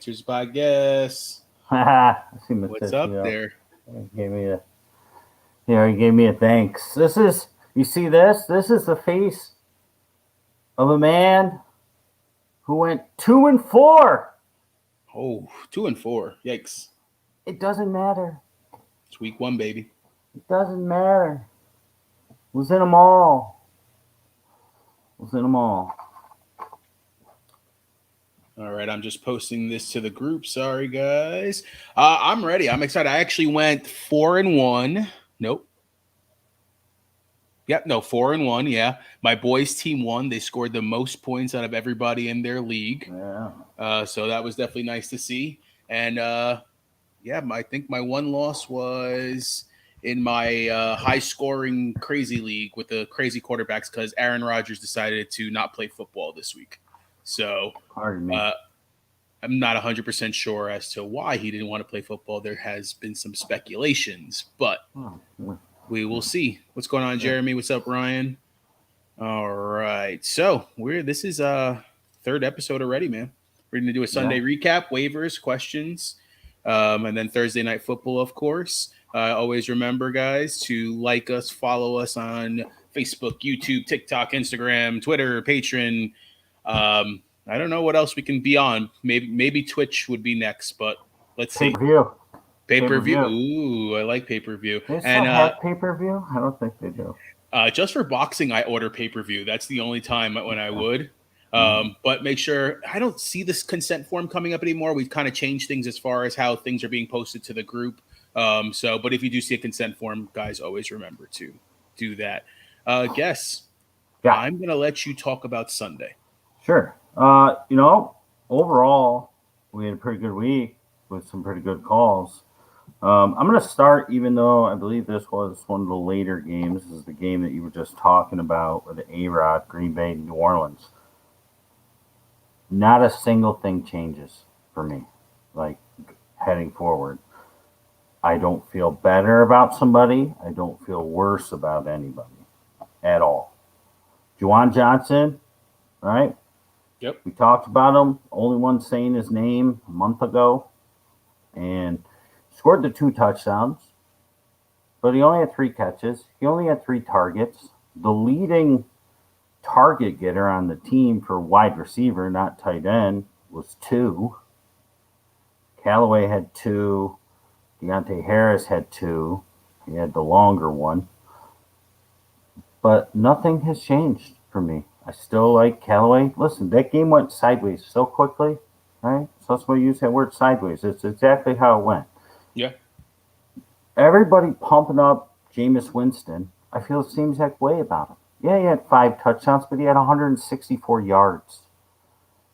Answers by guess. I see What's up Matissimo. there? He gave me a he gave me a thanks. You see this? This is the face of a man who went 2-4. Oh, 2-4. Yikes. It doesn't matter. It's week 1, baby. It doesn't matter. Was in them all. Was in them all. All right, I'm just posting this to the group. Sorry, guys. I'm ready. I'm excited. I actually went 4-1. Nope. Yep, no, 4-1. Yeah, my boys' team won. They scored the most points out of everybody in their league. Yeah. So that was definitely nice to see. And yeah, I think my one loss was in my high-scoring crazy league with the crazy quarterbacks because Aaron Rodgers decided to not play football this week. So Pardon me. I'm not 100% sure as to why he didn't want to play football. There has been some speculations, but we will see. What's going on, Jeremy? What's up, Ryan? All right. So this is third episode already, man. We're gonna do a Sunday recap, waivers, questions, and then Thursday night football, of course. Always remember, guys, to like us, follow us on Facebook, YouTube, TikTok, Instagram, Twitter, Patreon. I don't know what else we can be on. Maybe Twitch would be next, but let's see. Pay-per-view. Pay-per-view. Ooh, I like pay-per-view. They still have pay-per-view? I don't think they do. Just for boxing, I order pay-per-view. That's the only time when I would. But make sure I don't see this consent form coming up anymore. We've kind of changed things as far as how things are being posted to the group. But if you do see a consent form, guys, always remember to do that. Guess. Yeah. I'm going to let you talk about Sunday. Sure. Overall, we had a pretty good week with some pretty good calls. I'm going to start, even though I believe this was one of the later games. This is the game that you were just talking about with the A-Rod, Green Bay, New Orleans. Not a single thing changes for me, like heading forward. I don't feel better about somebody. I don't feel worse about anybody at all. Juwan Johnson, right? Yep. We talked about him. Only one saying his name a month ago. And scored the 2 touchdowns. But he only had 3 catches. He only had 3 targets. The leading target getter on the team for wide receiver, not tight end, was 2. Callaway had 2. Deontay Harris had 2. He had the longer one. But nothing has changed for me. I still like Callaway. Listen, that game went sideways so quickly, right? So that's why you use that word sideways. It's exactly how it went. Yeah. Everybody pumping up Jameis Winston. I feel the same exact way about him. Yeah, he had 5 touchdowns, but he had 164 yards.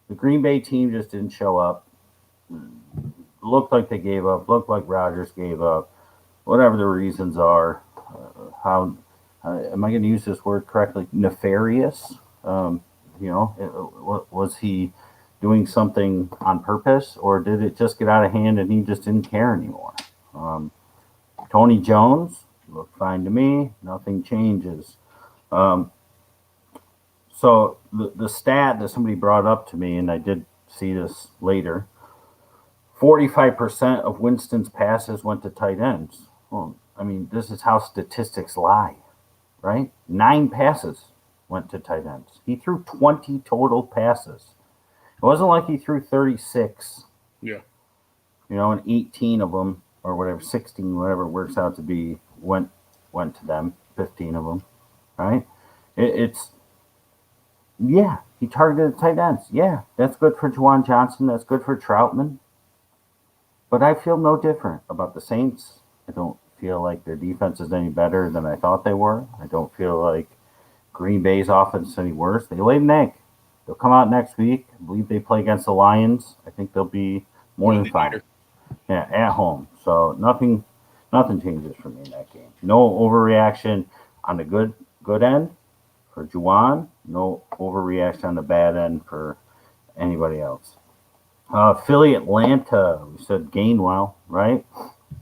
The Green Bay team just didn't show up. Looked like they gave up. Looked like Rodgers gave up. Whatever the reasons are. How am I going to use this word correctly? Nefarious. Was he doing something on purpose, or did it just get out of hand and he just didn't care anymore? Tony Jones looked fine to me. Nothing changes. So the stat that somebody brought up to me, and I did see this later, 45% of Winston's passes went to tight ends. Well, I mean, this is how statistics lie, right? 9 passes went to tight ends. He threw 20 total passes. It wasn't like he threw 36. Yeah. And 18 of them, or whatever, 16, whatever it works out to be, went to them. 15 of them, right? He targeted tight ends. Yeah, that's good for Juwan Johnson. That's good for Troutman. But I feel no different about the Saints. I don't feel like their defense is any better than I thought they were. I don't feel like Green Bay's offense is any worse. They laid an egg. They'll come out next week. I believe they play against the Lions. I think they'll be more than fine. Yeah, at home. So nothing changes for me in that game. No overreaction on the good end for Juwan. No overreaction on the bad end for anybody else. Philly, Atlanta. We said Gainwell, right?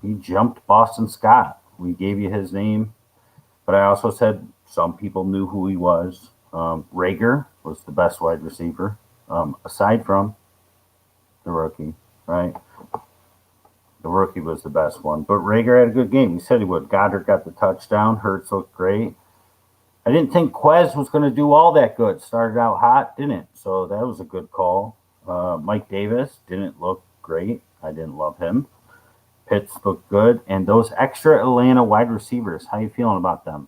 He jumped Boston Scott. We gave you his name. But I also said some people knew who he was. Rager was the best wide receiver, aside from the rookie. right? The rookie was the best one. But Rager had a good game. He said he would. Goddard got the touchdown. Hurts looked great. I didn't think Quez was going to do all that good. Started out hot, didn't. So that was a good call. Mike Davis didn't look great. I didn't love him. Pitts looked good. And those extra Atlanta wide receivers, how you feeling about them?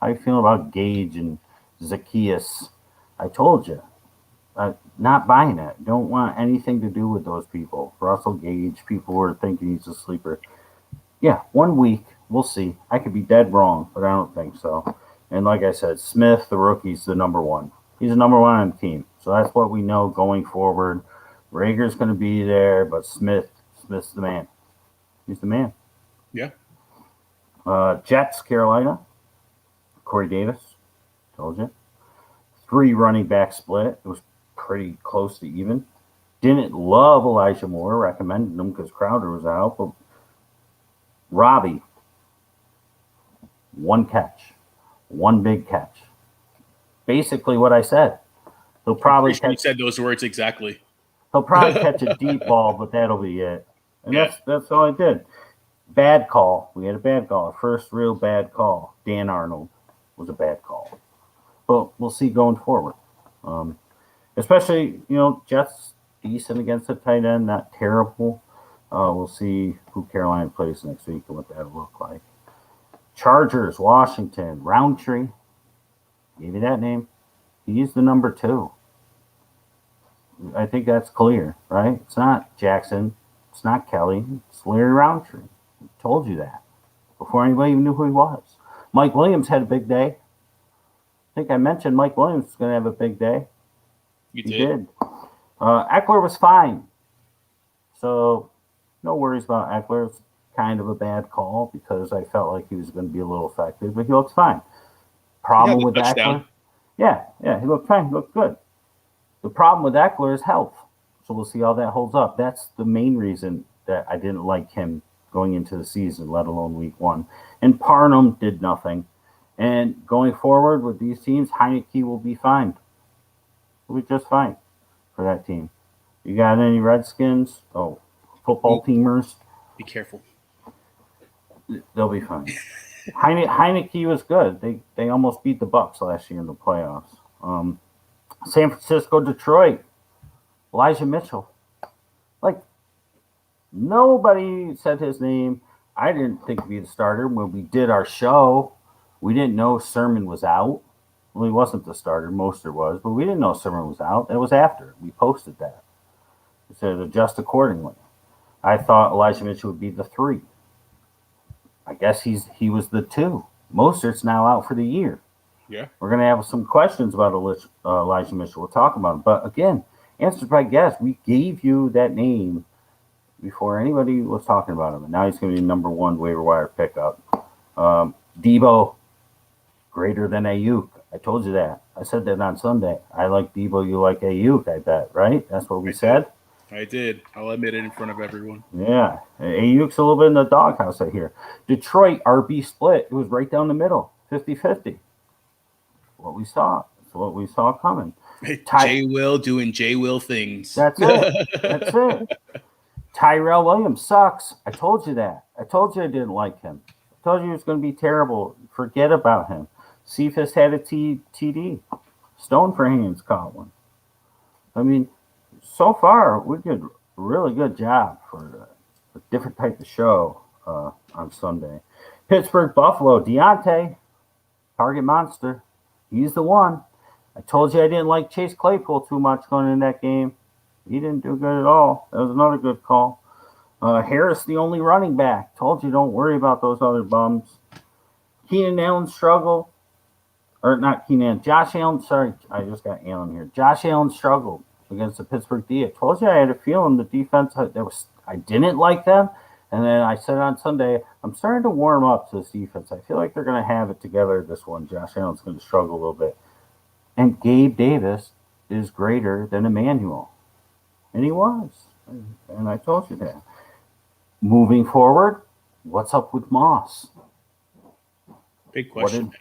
How you feeling about Gage and Zacchaeus? I told you. Not buying it. Don't want anything to do with those people. Russell Gage, people were thinking he's a sleeper. Yeah, 1 week. We'll see. I could be dead wrong, but I don't think so. And like I said, Smith, the rookie's the number one. He's the number one on the team. So that's what we know going forward. Rager's going to be there, but Smith's the man. He's the man. Yeah. Jets, Carolina. Corey Davis. Told you. 3 running back split. It was pretty close to even. Didn't love Elijah Moore. Recommended him because Crowder was out. But Robbie, 1 catch. 1 big catch. Basically what I said. He'll probably you said those words exactly. He'll probably catch a deep ball, but that'll be it. And that's all I did. Bad call. We had a bad call. First real bad call. Dan Arnold was a bad call. But we'll see going forward. Especially, Jets decent against the tight end, not terrible. We'll see who Carolina plays next week and what that'll look like. Chargers, Washington, Roundtree. Gave you that name. He's the number 2. I think that's clear, right? It's not Jackson. It's not Kelly. It's Larry Roundtree. I told you that before anybody even knew who he was. Mike Williams had a big day. I think I mentioned Mike Williams is going to have a big day. He did. Eckler was fine. So no worries about Eckler. It's kind of a bad call because I felt like he was going to be a little affected, but he looks fine. Problem with Eckler? Yeah, he looked fine. He looked good. The problem with Eckler is health. So we'll see how that holds up. That's the main reason that I didn't like him going into the season, let alone week 1. And Parnham did nothing. And going forward with these teams, Heineke will be fine. He'll be just fine for that team. You got any Redskins? Football teamers? Be careful. They'll be fine. Heineke was good. They almost beat the Bucs last year in the playoffs. San Francisco, Detroit, Elijah Mitchell. Like, nobody said his name. I didn't think he'd be the starter. When we did our show, we didn't know Sermon was out. Well, he wasn't the starter. Mostert was, but we didn't know Sermon was out. It was after. We posted that. It said adjust accordingly. I thought Elijah Mitchell would be the 3. I guess he was the 2. Mostert's now out for the year. Yeah. We're going to have some questions about Elijah Mitchell. We'll talk about him. But again, answered by guess. We gave you that name before anybody was talking about him. And now he's going to be number 1 waiver wire pickup. Debo, greater than Ayuk. I told you that. I said that on Sunday. I like Debo. You like Ayuk, I bet, right? That's what we said. I did. I'll admit it in front of everyone. Yeah. Ayuk's a little bit in the doghouse out here. Detroit, RB split. It was right down the middle, 50-50. What we saw. That's what we saw coming. J Will doing J Will things. That's it. Tyrell Williams sucks. I told you that. I told you I didn't like him. I told you he was going to be terrible. Forget about him. Cephas had a TD. Stone for Hands caught one. I mean, so far, we did a really good job for a different type of show on Sunday. Pittsburgh, Buffalo, Deontay, target monster. He's the one. I told you I didn't like Chase Claypool too much going in that game. He didn't do good at all. That was another good call. Harris, the only running back. Told you don't worry about those other bums. Keenan Allen struggled. Or not Keenan. Josh Allen. Sorry, I just got Allen here. Josh Allen struggled against the Pittsburgh D. I told you I had a feeling the defense, I didn't like them. And then I said on Sunday, I'm starting to warm up to this defense. I feel like they're going to have it together this one. Josh Allen's going to struggle a little bit. And Gabe Davis is greater than Emmanuel. And he was. And I told you that. Moving forward, what's up with Moss? Big question.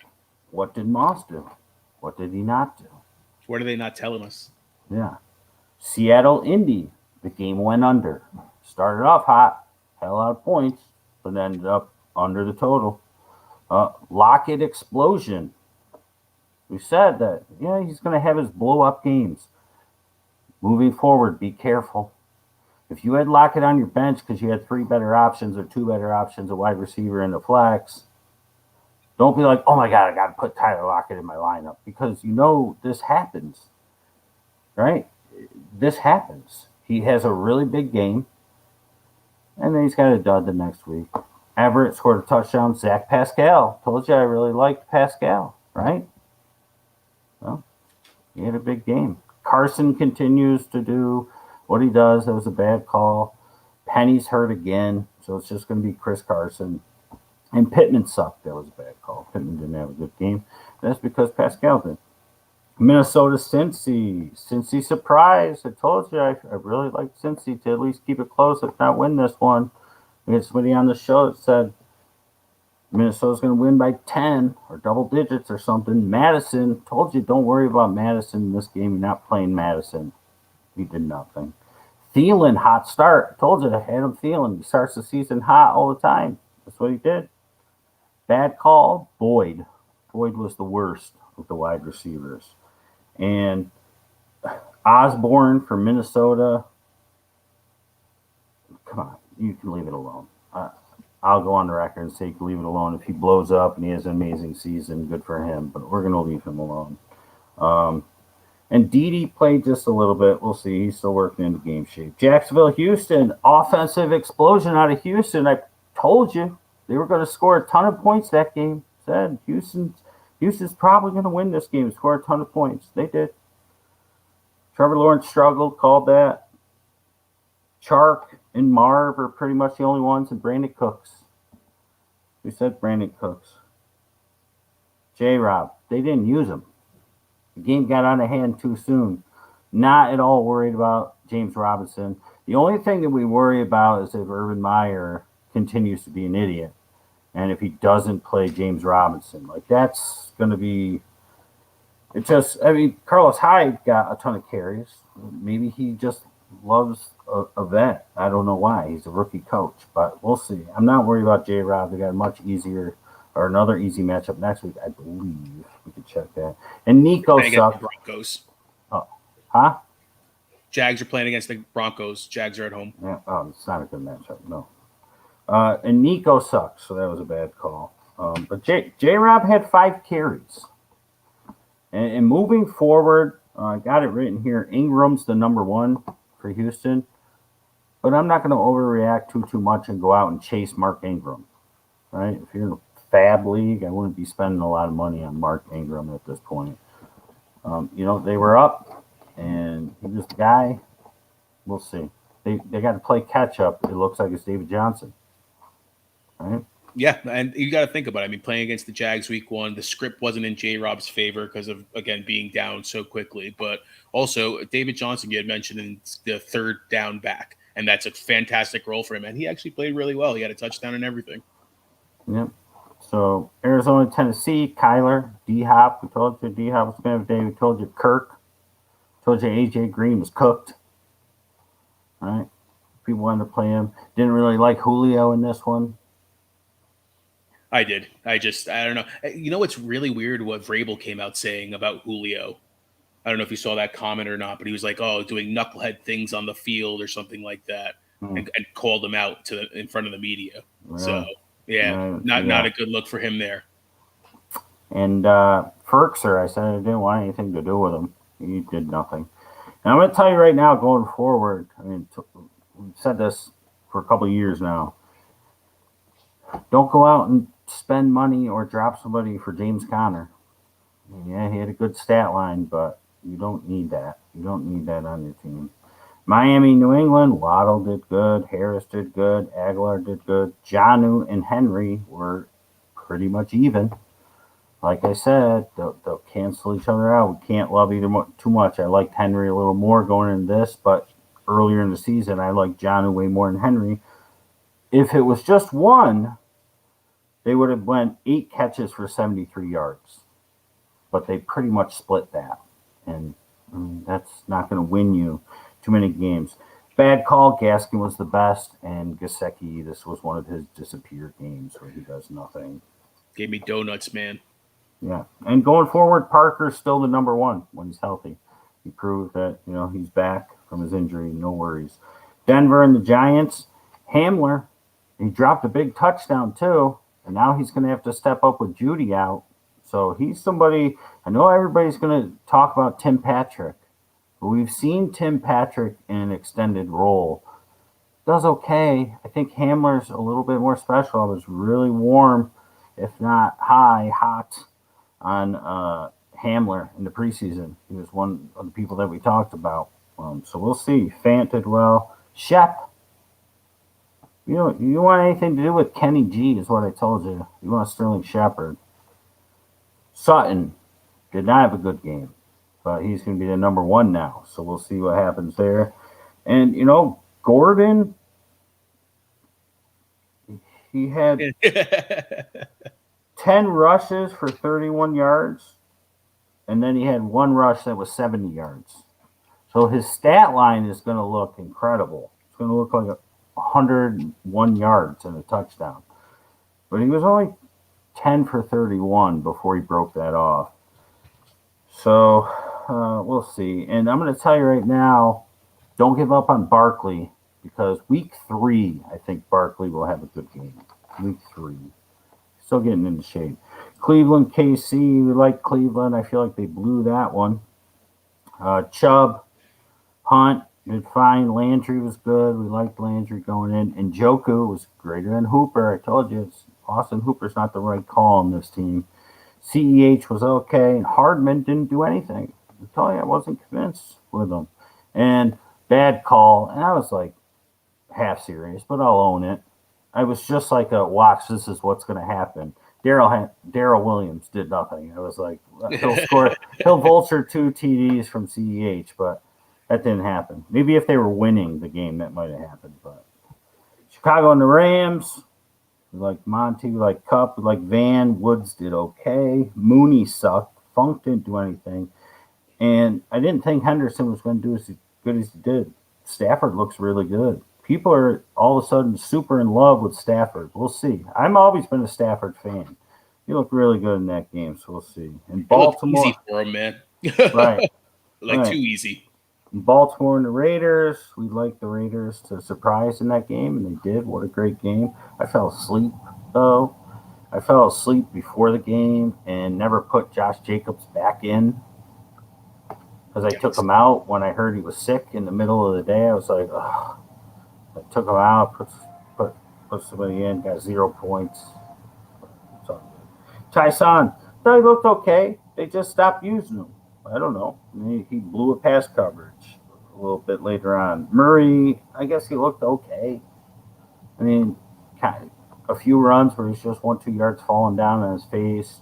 What did Moss do? What did he not do? What are they not telling us? Yeah. Seattle, Indy. The game went under. Started off hot, had a lot of points, but ended up under the total. Lockett explosion. We said that, he's going to have his blow up games. Moving forward, be careful. If you had Lockett on your bench because you had 3 better options or 2 better options, a wide receiver and a flex, don't be like, oh my God, I got to put Tyler Lockett in my lineup, because this happens, right? This happens. He has a really big game, and then he's got a dud the next week. Everett scored a touchdown. Zach Pascal. Told you I really liked Pascal, right? Well, he had a big game. Carson continues to do what he does. That was a bad call. Penny's hurt again, so it's just going to be Chris Carson. And Pittman sucked. That was a bad call. Pittman didn't have a good game. That's because Pascal did. Minnesota, Cincy. Cincy surprise. I told you I really liked Cincy to at least keep it close, if not win this one. We had somebody on the show that said Minnesota's going to win by 10 or double digits or something. Madison, told you don't worry about Madison in this game. You're not playing Madison. He did nothing. Thielen, hot start. Told you I had him Thielen. He starts the season hot all the time. That's what he did. Bad call, Boyd. Boyd was the worst of the wide receivers. And Osborne for Minnesota. Come on, you can leave it alone. I'll go on the record and say you can leave it alone. If he blows up and he has an amazing season, good for him. But we're going to leave him alone. And Dede played just a little bit. We'll see. He's still working into game shape. Jacksonville, Houston. Offensive explosion out of Houston. I told you they were going to score a ton of points that game. Said Houston's probably going to win this game, score a ton of points. They did. Trevor Lawrence struggled, called that. Chark and Marv are pretty much the only ones, and Brandon Cooks. We said Brandon Cooks. J-Rob, they didn't use him. The game got out of hand too soon. Not at all worried about James Robinson. The only thing that we worry about is if Urban Meyer continues to be an idiot. And if he doesn't play James Robinson. Like, that's going to be... Carlos Hyde got a ton of carries. Maybe he just loves a vet. I don't know why. He's a rookie coach, but we'll see. I'm not worried about J-Rob. They got a much easier... or another easy matchup next week, I believe. We can check that. And Nico sucked. The Broncos. Oh, huh? Jags are playing against the Broncos. Jags are at home. Yeah. Oh, it's not a good matchup. No. And Nico sucks, so that was a bad call. But J-Rob had 5 carries. And moving forward, I got it written here. Ingram's the number 1 for Houston. But I'm not going to overreact too much and go out and chase Mark Ingram. Right? If you're in a fab league, I wouldn't be spending a lot of money on Mark Ingram at this point. They were up, and he was the guy. We'll see. They got to play catch up. It looks like it's David Johnson. Right? Yeah, and you got to think about it. I mean, playing against the Jags week 1, the script wasn't in J-Rob's favor because of, again, being down so quickly. But also, David Johnson, you had mentioned in the third down back, and that's a fantastic role for him. And he actually played really well. He had a touchdown and everything. Yep. So, Arizona, Tennessee, Kyler, D-Hop. We told you D-Hop was going to have a day. We told you Kirk. Told you A.J. Green was cooked. All right? People wanted to play him. Didn't really like Julio in this one. I did. I don't know. You know what's really weird? What Vrabel came out saying about Julio. I don't know if you saw that comment or not, but he was like, "Oh, doing knucklehead things on the field or something like that," and called him out in front of the media. Yeah. So not a good look for him there. And Ferkser, I said I didn't want anything to do with him. He did nothing. And I'm going to tell you right now, going forward. I mean, we've said this for a couple of years now. Don't go out and spend money or drop somebody for James Conner. Yeah, he had a good stat line, but you don't need that. You don't need that on your team. Miami, New England, Waddle did good. Harris did good. Aguilar did good. Jonnu and Henry were pretty much even. Like I said, they'll cancel each other out. We can't love either too much. I liked Henry a little more going into this, but earlier in the season, I liked Jonnu way more than Henry. If it was just one, they would have went 8 catches for 73 yards. But they pretty much split that. And that's not going to win you too many games. Bad call. Gaskin was the best, and Gasecki, this was one of his disappear games where he does nothing. Gave me donuts, man. Yeah, and going forward, Parker's still the number one when he's healthy. He proved that he's back from his injury, no worries. Denver and the Giants. Hamler, he dropped a big touchdown too, and now he's going to have to step up with Judy out. So he's somebody. I know everybody's going to talk about Tim Patrick, but we've seen Tim Patrick in an extended role. Does okay. I think Hamler's a little bit more special. I was really warm, if not hot on Hamler in the preseason. He was one of the people that we talked about. So we'll see. Fant did well. Shep. You want anything to do with Kenny G is what I told you. You want Sterling Shepard. Sutton did not have a good game, but he's going to be the number one now. So we'll see what happens there. And, Gordon, he had 10 rushes for 31 yards, and then he had one rush that was 70 yards. So his stat line is going to look incredible. It's going to look like 101 yards and a touchdown. But he was only 10 for 31 before he broke that off. So we'll see. And I'm going to tell you right now, don't give up on Barkley, because week 3, I think Barkley will have a good game. Week 3. Still getting into shape. Cleveland, KC. We like Cleveland. I feel like they blew that one. Chubb, Hunt did fine. Landry was good. We liked Landry going in. And Njoku was greater than Hooper. I told you, Austin Hooper's not the right call on this team. CEH was okay. And Hardman didn't do anything. I tell you, I wasn't convinced with him. And bad call. And I was like half serious, but I'll own it. I was just like, watch, this is what's going to happen. Darrell Williams did nothing. I was like, he'll vulture 2 TDs from CEH, but that didn't happen. Maybe if they were winning the game, that might have happened. But Chicago and the Rams, we like Monty, we like Kupp, we like Van. Woods did okay. Mooney sucked. Funk didn't do anything. And I didn't think Henderson was going to do as good as he did. Stafford looks really good. People are all of a sudden super in love with Stafford. We'll see. I've always been a Stafford fan. He looked really good in that game, so we'll see. And Baltimore, easy for him, man. Right? Too easy. Baltimore and the Raiders. We like the Raiders to surprise in that game, and they did. What a great game! I fell asleep though. I fell asleep before the game and never put Josh Jacobs back in because I took him out when I heard he was sick in the middle of the day. I was like, ugh. I took him out, put somebody in, got 0 points. So Tyson, thought he looked okay. They just stopped using him. I don't know. He blew a pass coverage a little bit later on. Murray, I guess he looked okay. I mean, a few runs where he's just 1-2 yards falling down on his face.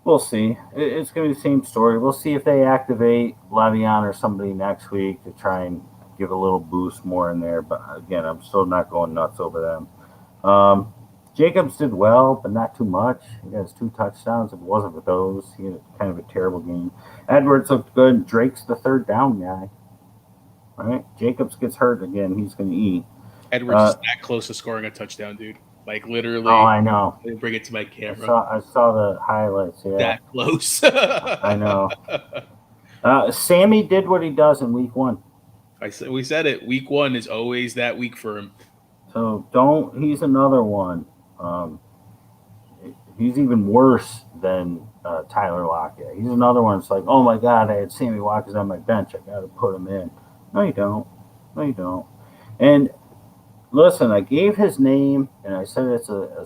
We'll see. It's going to be the same story. We'll see if they activate Le'Veon or somebody next week to try and give a little boost more in there. But again, I'm still not going nuts over them. Jacobs did well, but not too much. He has 2 touchdowns. If it wasn't for those, he had kind of a terrible game. Edwards looked good. Drake's the 3rd down guy. All right. Jacobs gets hurt again. He's going to eat. Edwards is that close to scoring a touchdown, dude. Like literally. Oh, I know. Let me bring it to my camera. I saw the highlights. Yeah. That close. I know. Sammy did what he does in week 1. We said it. Week 1 is always that week for him. So he's another one. He's even worse than Tyler Lockett. He's another one. It's like, oh my God, I had Sammy Watkins on my bench. I got to put him in. No, you don't. And listen, I gave his name, and I said it's a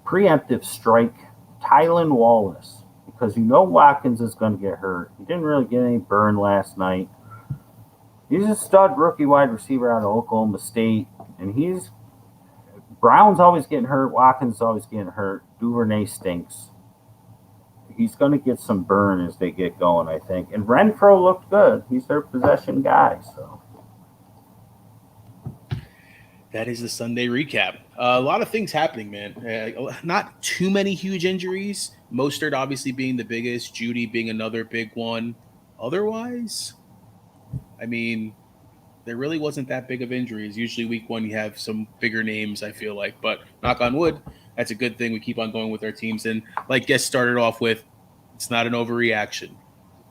preemptive strike, Tylan Wallace, because Watkins is going to get hurt. He didn't really get any burn last night. He's a stud rookie wide receiver out of Oklahoma State, and Brown's always getting hurt. Watkins is always getting hurt. Duvernay stinks. He's going to get some burn as they get going, I think. And Renfro looked good. He's their possession guy. So that is the Sunday recap. A lot of things happening, man. Not too many huge injuries. Mostert obviously being the biggest. Judy being another big one. Otherwise, I mean, there really wasn't that big of injuries. Usually week 1 you have some bigger names, I feel like, but knock on wood, that's a good thing. We keep on going with our teams, and like Guest started off with, it's not an overreaction.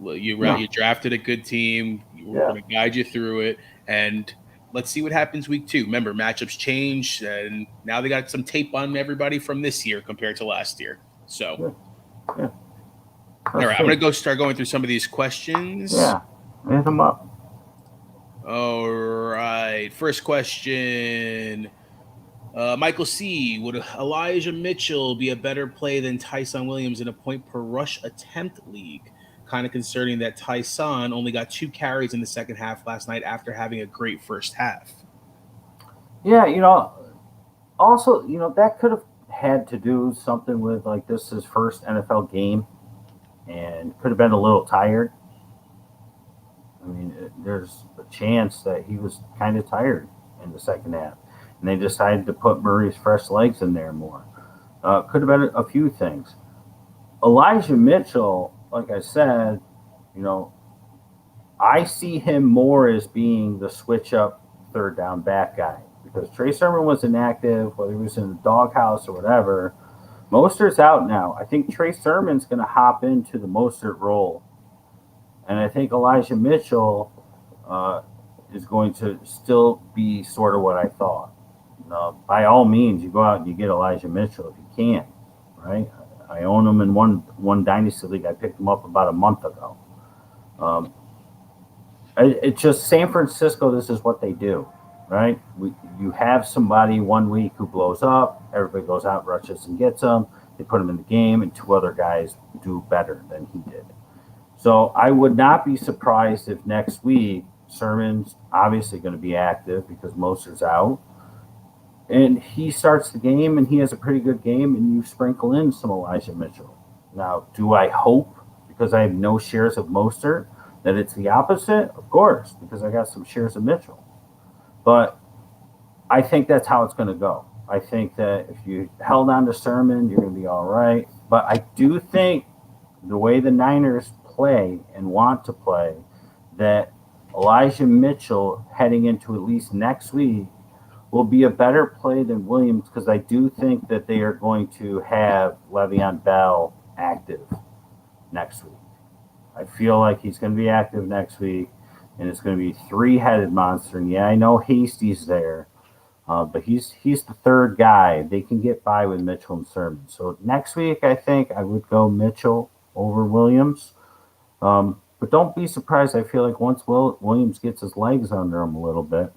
You drafted a good team. We're going to guide you through it, and let's see what happens week 2. Remember, matchups change, and now they got some tape on everybody from this year compared to last year. So, all right, I'm going to start going through some of these questions. Yeah, hit them up. All right, first question. Michael C. Would Elijah Mitchell be a better play than Tyson Williams in a point per rush attempt league? Kind of concerning that Tyson only got 2 carries in the second half last night after having a great first half. Yeah, also, that could have had to do something with like this his first NFL game and could have been a little tired. I mean, there's a chance that he was kind of tired in the second half. And they decided to put Murray's fresh legs in there more. Could have been a few things. Elijah Mitchell, like I said, I see him more as being the switch up third down back guy because Trey Sermon was inactive, whether he was in the doghouse or whatever. Mostert's out now. I think Trey Sermon's going to hop into the Mostert role. And I think Elijah Mitchell is going to still be sort of what I thought. By all means, you go out and you get Elijah Mitchell if you can, right? I own him in one dynasty league. I picked him up about a month ago. It's just San Francisco. This is what they do, right? You have somebody 1 week who blows up. Everybody goes out, rushes, and gets him. They put him in the game, and 2 other guys do better than he did. So I would not be surprised if next week Sermon's obviously going to be active because Mostert's out. And he starts the game, and he has a pretty good game, and you sprinkle in some Elijah Mitchell. Now, do I hope, because I have no shares of Mostert, that it's the opposite? Of course, because I got some shares of Mitchell. But I think that's how it's going to go. I think that if you held on to Sermon, you're going to be all right. But I do think the way the Niners play and want to play, that Elijah Mitchell heading into at least next week will be a better play than Williams because I do think that they are going to have Le'Veon Bell active next week. I feel like he's going to be active next week, and it's going to be 3-headed monster. And yeah, I know Hasty's there, but he's the third guy. They can get by with Mitchell and Sermon. So next week, I think I would go Mitchell over Williams. But don't be surprised. I feel like once Williams gets his legs under him a little bit,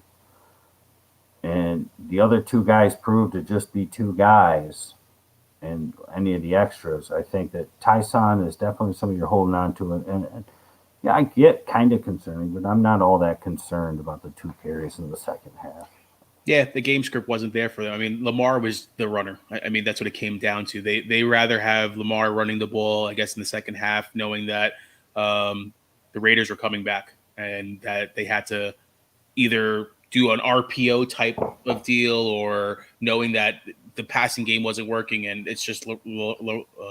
and the other 2 guys prove to just be 2 guys and any of the extras, I think that Tyson is definitely something you're holding on to. And yeah, I get kind of concerned, but I'm not all that concerned about the 2 carries in the second half. Yeah, the game script wasn't there for them. I mean, Lamar was the runner. I mean, that's what it came down to. They rather have Lamar running the ball, I guess, in the second half, knowing that the Raiders were coming back and that they had to either do an RPO type of deal or knowing that the passing game wasn't working and it's just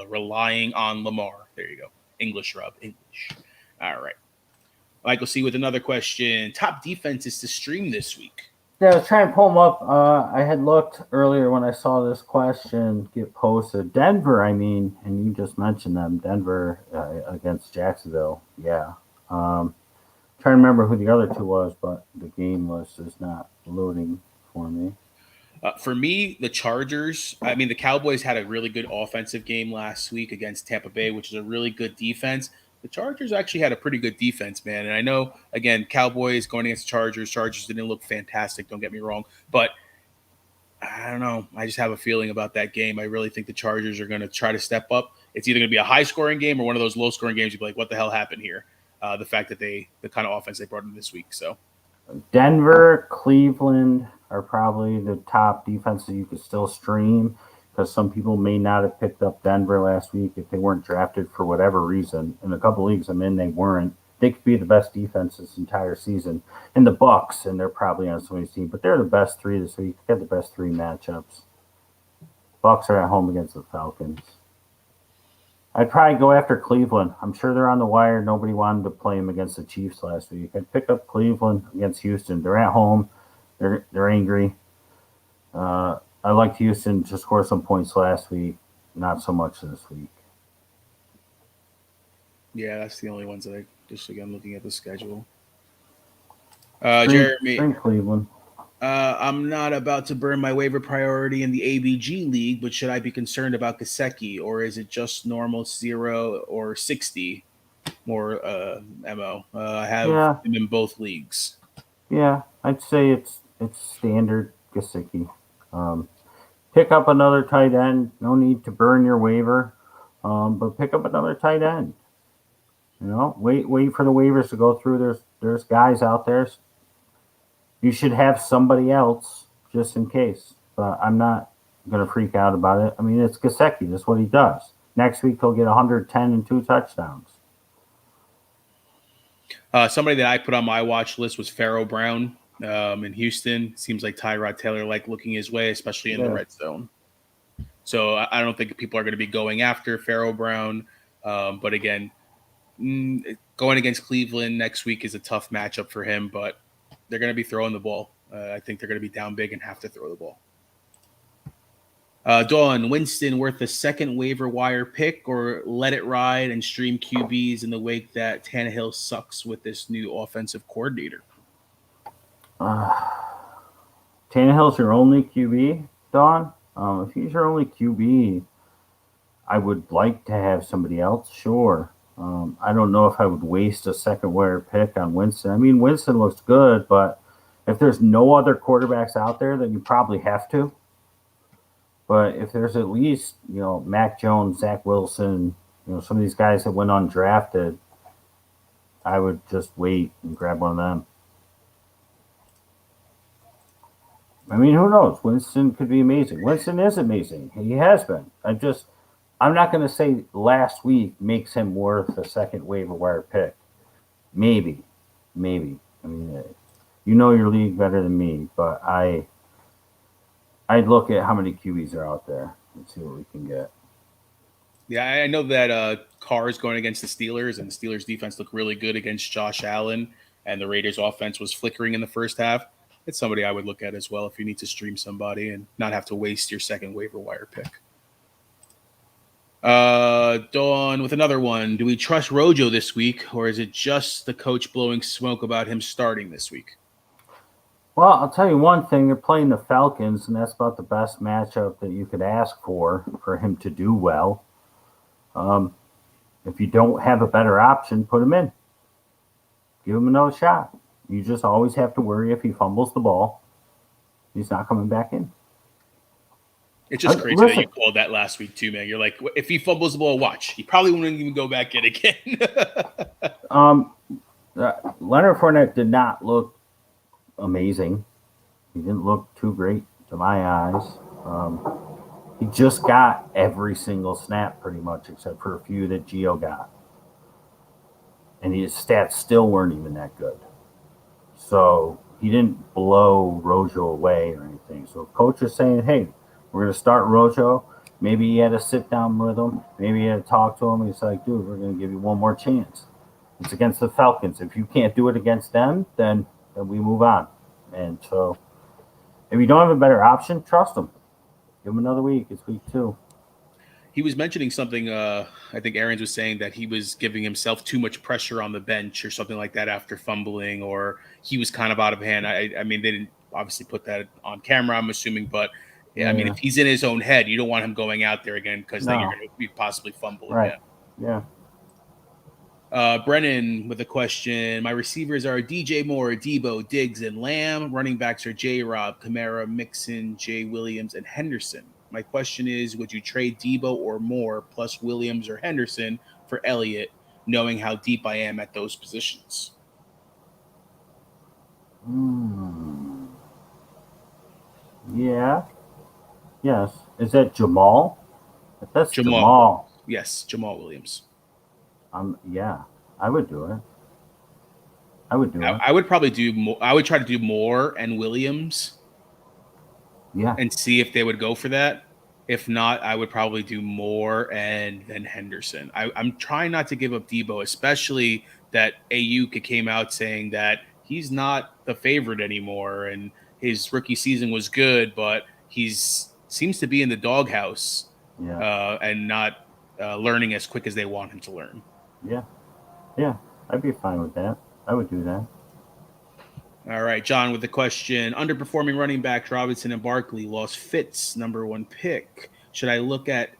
relying on Lamar. There you go. English, Rob. English. All right. Michael C. with another question. Top defenses to stream this week. Yeah, I was trying to pull them up. I had looked earlier when I saw this question get posted. Denver, and you just mentioned them. Denver against Jacksonville. Yeah. Trying to remember who the other 2 was, but the game list is not loading for me. For me, the Chargers, the Cowboys had a really good offensive game last week against Tampa Bay, which is a really good defense. The Chargers actually had a pretty good defense, man. And I know, again, Cowboys going against the Chargers. Chargers didn't look fantastic, don't get me wrong. But I don't know. I just have a feeling about that game. I really think the Chargers are going to try to step up. It's either going to be a high-scoring game or one of those low-scoring games. You'd be like, what the hell happened here? The fact that the kind of offense they brought in this week. So Denver, Cleveland are probably the top defenses you could still stream because some people may not have picked up Denver last week if they weren't drafted for whatever reason. In a couple leagues I'm in, they weren't. They could be the best defense this entire season. And the Bucks, and they're probably on somebody's team, but they're the best 3 this week. They have the best 3 matchups. Bucks are at home against the Falcons. I'd probably go after Cleveland. I'm sure they're on the wire. Nobody wanted to play them against the Chiefs last week. I'd pick up Cleveland against Houston. They're at home. They're angry. I liked Houston to score some points last week. Not so much this week. Yeah, that's the only ones that I just again looking at the schedule. Jeremy, Stream Cleveland. I'm not about to burn my waiver priority in the ABG league, but should I be concerned about Gasecki, or is it just normal 0 or 60 more mo? I have Yeah, him in both leagues. yeah. I'd say it's standard Gasicki. Um, Pick up another tight end. No need to burn your waiver, but pick up another tight end. Wait for the waivers to go through. There's guys out there. You should have somebody else just in case. But I'm not going to freak out about it. I mean, it's Gasecki. That's what he does. Next week he'll get 110 and 2 touchdowns. Somebody that I put on my watch list was Pharaoh Brown in Houston. Seems like Tyrod Taylor like looking his way, especially in the red zone. So I don't think people are going to be going after Pharaoh Brown. But again, going against Cleveland next week is a tough matchup for him, but they're going to be throwing the ball. I think they're going to be down big and have to throw the ball. Dawn, Winston worth a second waiver wire pick, or let it ride and stream QBs in the wake that Tannehill sucks with this new offensive coordinator? Tannehill's your only QB, Dawn? If he's your only QB, I would like to have somebody else, sure. I don't know if I would waste a second wire pick on Winston. I mean, Winston looks good, but if there's no other quarterbacks out there, then you probably have to. But if there's at least, Mac Jones, Zach Wilson, some of these guys that went undrafted, I would just wait and grab one of them. I mean, who knows? Winston could be amazing. Winston is amazing. He has been. I'm not going to say last week makes him worth a second waiver wire pick. Maybe. I mean, you know your league better than me, but I'd look at how many QBs are out there and see what we can get. Yeah, I know that Carr is going against the Steelers, and the Steelers defense looked really good against Josh Allen, and the Raiders offense was flickering in the first half. It's somebody I would look at as well if you need to stream somebody and not have to waste your second waiver wire pick. Dawn with another one. Do we trust Rojo this week, or is it just the coach blowing smoke about him starting this week? Well, I'll tell you one thing. They're playing the Falcons, and that's about the best matchup that you could ask for him to do well. If you don't have a better option, put him in. Give him another shot. You just always have to worry if he fumbles the ball, he's not coming back in. It's just crazy that you called that last week too, man. You're like, if he fumbles the ball, watch. He probably wouldn't even go back in again. Leonard Fournette did not look amazing. He didn't look too great to my eyes. He just got every single snap pretty much, except for a few that Gio got. And his stats still weren't even that good. So he didn't blow Rojo away or anything. So coach is saying, hey, we're going to start Rojo. Maybe he had to sit down with him. Maybe he had to talk to him. He's like, dude, we're going to give you one more chance. It's against the Falcons. If you can't do it against them, then we move on. And so if you don't have a better option, trust him. Give him another week. It's week 2. He was mentioning something. I think Aaron's was saying that he was giving himself too much pressure on the bench or something like that after fumbling, or he was kind of out of hand. I mean, they didn't obviously put that on camera, I'm assuming, but I mean, if he's in his own head, you don't want him going out there again because then you're going to be possibly fumble again. Yeah. Brennan with a question. My receivers are DJ Moore, Debo, Diggs, and Lamb. Running backs are J-Rob, Kamara, Mixon, Jay Williams, and Henderson. My question is, would you trade Debo or Moore plus Williams or Henderson for Elliott, knowing how deep I am at those positions? Yeah. Yes. Is that Jamal? That's Jamal. Yes, Jamal Williams. Yeah, I would do it. I would probably do more. I would try to do Moore and Williams. Yeah. And see if they would go for that. If not, I would probably do Moore and then Henderson. I'm trying not to give up Debo, especially that Ayuk came out saying that he's not the favorite anymore, and his rookie season was good, but he's seems to be in the doghouse Yeah. and not learning as quick as they want him to learn. Yeah. Yeah. I'd be fine with that. I would do that. All right, John, with the question: underperforming running backs Robinson and Barkley lost Fitz, number one pick. Should I look at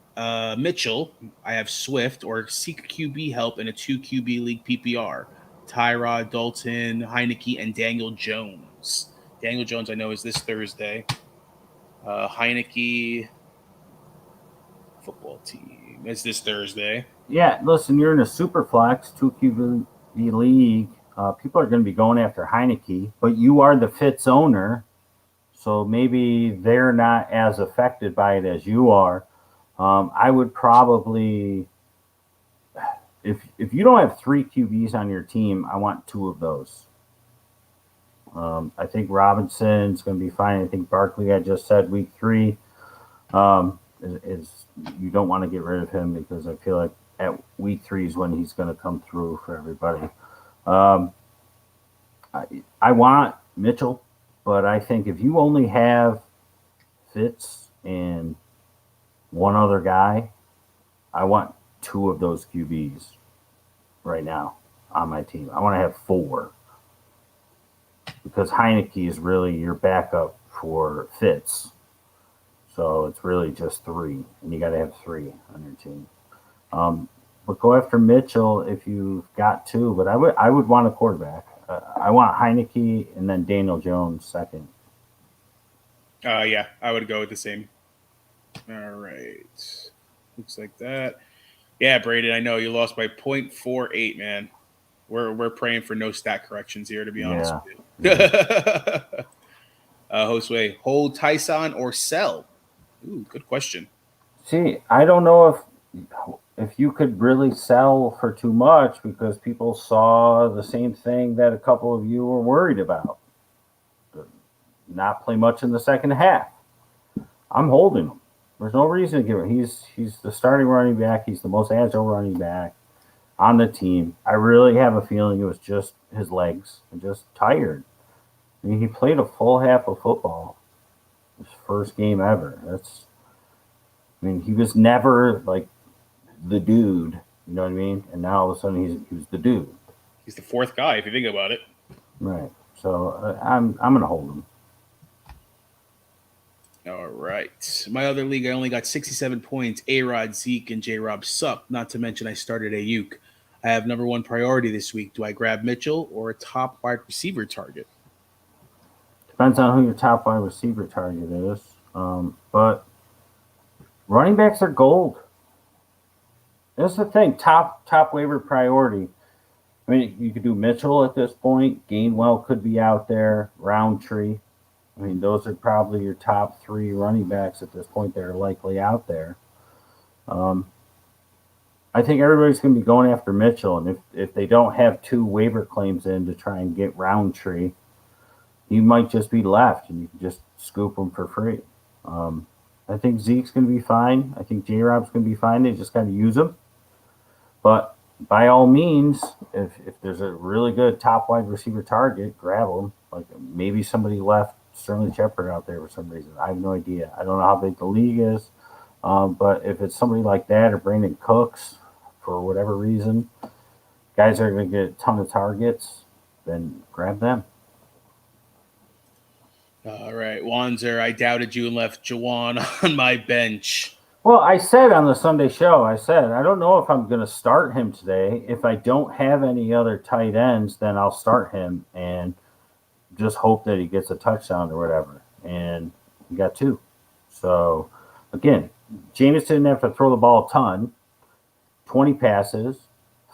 Mitchell? I have Swift, or seek QB help in a 2 QB league PPR. Tyrod, Dalton, Heineke, and Daniel Jones. Daniel Jones, I know, is this Thursday. Heineke football team is this Thursday. Yeah. Listen, you're in a super flex 2 QB league. People are going to be going after Heineke, but you are the Fitz owner, so maybe they're not as affected by it as you are. I would probably, if you don't have 3 QBs on your team, I want 2 of those. I think Robinson's going to be fine. I think Barkley, I just said week 3, is you don't want to get rid of him because I feel like at week 3 is when he's going to come through for everybody. I want Mitchell, but I think if you only have Fitz and one other guy, I want 2 of those QBs right now on my team. I want to have 4 because Heineke is really your backup for Fitz. So it's really just 3, and you got to have 3 on your team. But go after Mitchell if you've got 2. But I would want a quarterback. I want Heineke and then Daniel Jones second. Yeah, I would go with the same. All right. Looks like that. Yeah, Braden, I know you lost by 0.48, man. We're praying for no stat corrections here, to be honest with you. Josue, hold Tyson or sell? Ooh, good question. See, I don't know if you could really sell for too much because people saw the same thing that a couple of you were worried about. Not play much in the second half. I'm holding him. There's no reason to give him. He's the starting running back. He's the most agile running back on the team. I really have a feeling it was just his legs and just tired. I mean, he played a full half of football. His first game ever. He was never like the dude, you know what I mean? And now all of a sudden he's the dude. He's the 4th guy if you think about it. Right. So I'm gonna hold him. All right. My other league, I only got 67 points. A-Rod, Zeke, and J-Rob sucked. Not to mention I started Ayuk. I have number 1 priority this week. Do I grab Mitchell or a top wide receiver target? Depends on who your top wide receiver target is. But running backs are gold. That's the thing. Top waiver priority. I mean, you could do Mitchell at this point. Gainwell could be out there. Roundtree. I mean, those are probably your top 3 running backs at this point that are likely out there. I think everybody's going to be going after Mitchell, and if they don't have 2 waiver claims in to try and get Roundtree, he might just be left, and you can just scoop him for free. I think Zeke's going to be fine. I think J-Rob's going to be fine. They just got to use him. But by all means, if there's a really good top wide receiver target, grab him. Like maybe somebody left Sterling Shepard out there for some reason. I have no idea. I don't know how big the league is. But if it's somebody like that or Brandon Cooks, for whatever reason, guys are going to get a ton of targets, then grab them. All right. Wanzer, I doubted you and left Jawan on my bench. Well, I said on the Sunday show, I don't know if I'm going to start him today. If I don't have any other tight ends, then I'll start him and just hope that he gets a touchdown or whatever. And he got 2. So, again, Jameis didn't have to throw the ball a ton. 20 passes.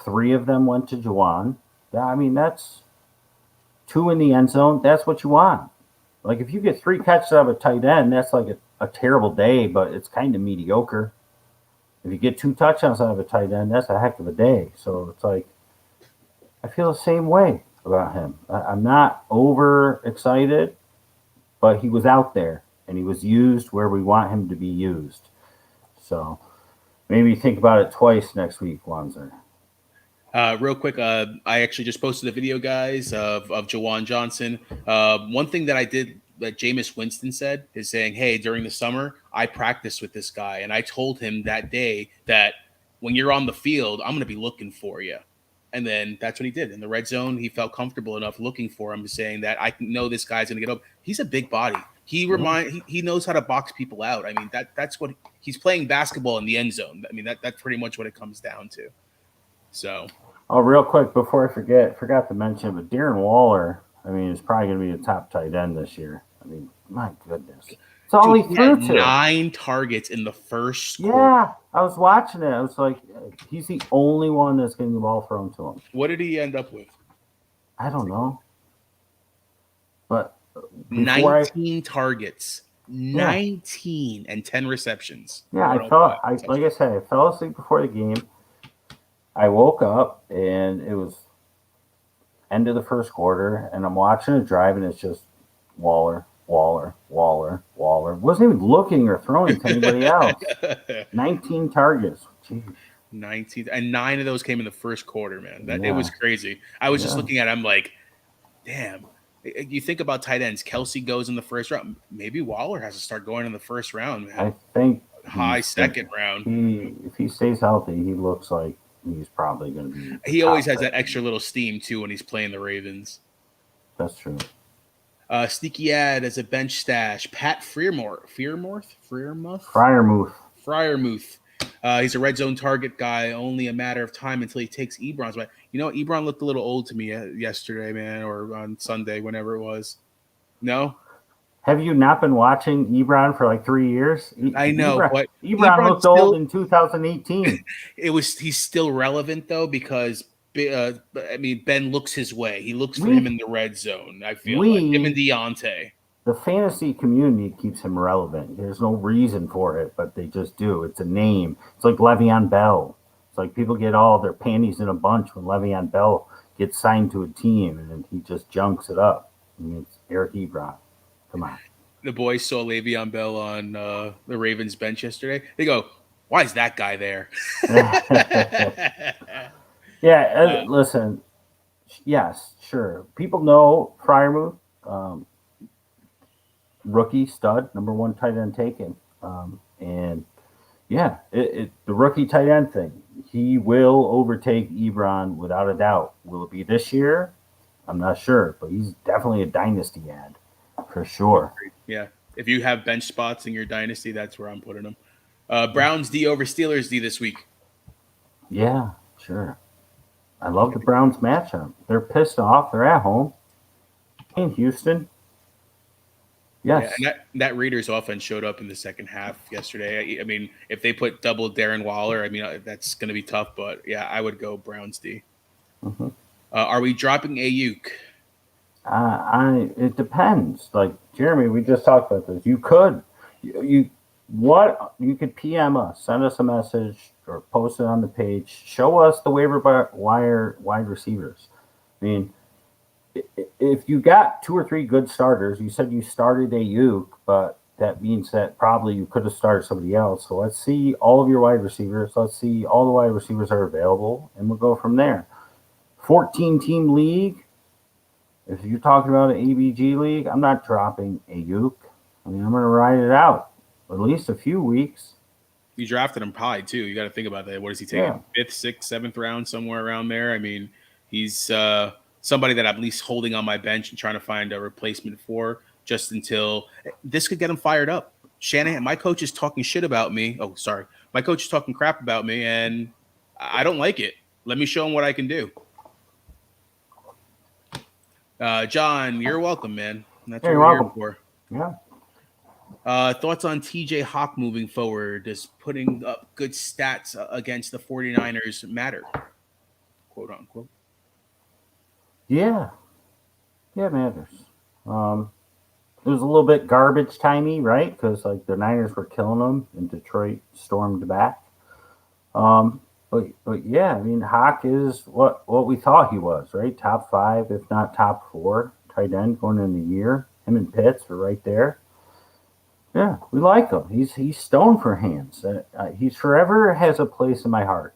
3 of them went to Juwan. I mean, that's 2 in the end zone. That's what you want. Like, if you get 3 catches out of a tight end, that's like a terrible day, but it's kind of mediocre. If you get 2 touchdowns out of a tight end, that's a heck of a day. So it's like, I feel the same way about him. I'm not over excited, but he was out there and he was used where we want him to be used. So maybe think about it twice next week, Wanzer. Real quick, I actually just posted a video, guys, of Jawan Johnson. One thing that I did that Jameis Winston said is saying, hey, during the summer, I practiced with this guy. And I told him that day that when you're on the field, I'm going to be looking for you. And then that's what he did. In the red zone, he felt comfortable enough looking for him, saying that I know this guy's going to get up. He's a big body. He knows how to box people out. I mean, that's what he's playing basketball in the end zone. I mean, that's pretty much what it comes down to. So. Oh, real quick before I forgot to mention, but Darren Waller, I mean, is probably going to be the top tight end this year. I mean, my goodness. It's all he threw to. 9 targets in the first quarter. Yeah, I was watching it. I was like, he's the only one that's getting the ball thrown to him. What did he end up with? I don't know. But 19 targets. 19 and 10 receptions. Yeah, like I said, I fell asleep before the game. I woke up and it was end of the first quarter, and I'm watching a drive, and it's just Waller. Wasn't even looking or throwing to anybody else. 19 targets. Jeez. 19, and 9 of those came in the first quarter, man. It was crazy. I was just looking at it, I'm like, damn. You think about tight ends. Kelsey goes in the first round. Maybe Waller has to start going in the first round, man. I think high second round. If he stays healthy, he looks like he's probably going to be. He always has that extra little steam too when he's playing the Ravens. That's true. Sneaky ad as a bench stash. Pat Freiermuth. He's a red zone target guy. Only a matter of time until he takes Ebron's. But you know, Ebron looked a little old to me yesterday, man, or on Sunday, whenever it was. No. Have you not been watching Ebron for like 3 years? I know, but Ebron looked old in 2018. He's still relevant though, because Ben looks his way. He looks for him in the red zone. I feel like him and Deontay. The fantasy community keeps him relevant. There's no reason for it, but they just do. It's a name. It's like Le'Veon Bell. It's like people get all their panties in a bunch when Le'Veon Bell gets signed to a team, and then he just junks it up. I mean, it's Eric Ebron. Come on. The boys saw Le'Veon Bell on the Ravens bench yesterday. They go, why is that guy there? Listen. Yes, sure. People know Freiermuth, rookie stud, number 1 tight end taken. The rookie tight end thing, he will overtake Ebron without a doubt. Will it be this year? I'm not sure, but he's definitely a dynasty ad. For sure. Yeah. If you have bench spots in your dynasty, that's where I'm putting them. Browns D over Steelers D this week. Yeah, sure. I love the Browns matchup. They're pissed off. They're at home in Houston. Yes. Yeah, and that Raiders offense showed up in the second half yesterday. I mean, if they put double Darren Waller, I mean, that's going to be tough. But, yeah, I would go Browns D. Mm-hmm. Are we dropping Ayuk? It depends. Like Jeremy, we just talked about this. You could PM us, send us a message, or post it on the page. Show us the waiver wire wide receivers. I mean, if you got 2 or 3 good starters, you said you started Ayuk, but that means that probably you could have started somebody else. So let's see all of your wide receivers. Let's see all the wide receivers are available, and we'll go from there. 14-team league. If you're talking about an ABG league, I'm not dropping Ayuk. I mean, I'm going to ride it out at least a few weeks. You drafted him high, too. You got to think about that. What is he taking? 5th, 6th, 7th round, somewhere around there? I mean, he's somebody that I'm at least holding on my bench and trying to find a replacement for just until this could get him fired up. Shanahan, my coach is talking shit about me. Oh, sorry. My coach is talking crap about me, and I don't like it. Let me show him what I can do. John, you're welcome, man. That's what we're here for. Yeah. Thoughts on TJ Hawk moving forward? Does putting up good stats against the 49ers matter? Quote unquote. Yeah. Yeah, it matters. It was a little bit garbage timey, right? Because like the Niners were killing them and Detroit stormed back. But yeah, I mean, Hawk is what we thought he was, right? Top 5, if not top 4 tight end going in the year. Him and Pitts are right there. Yeah, we like him. He's stone for hands. He's forever has a place in my heart.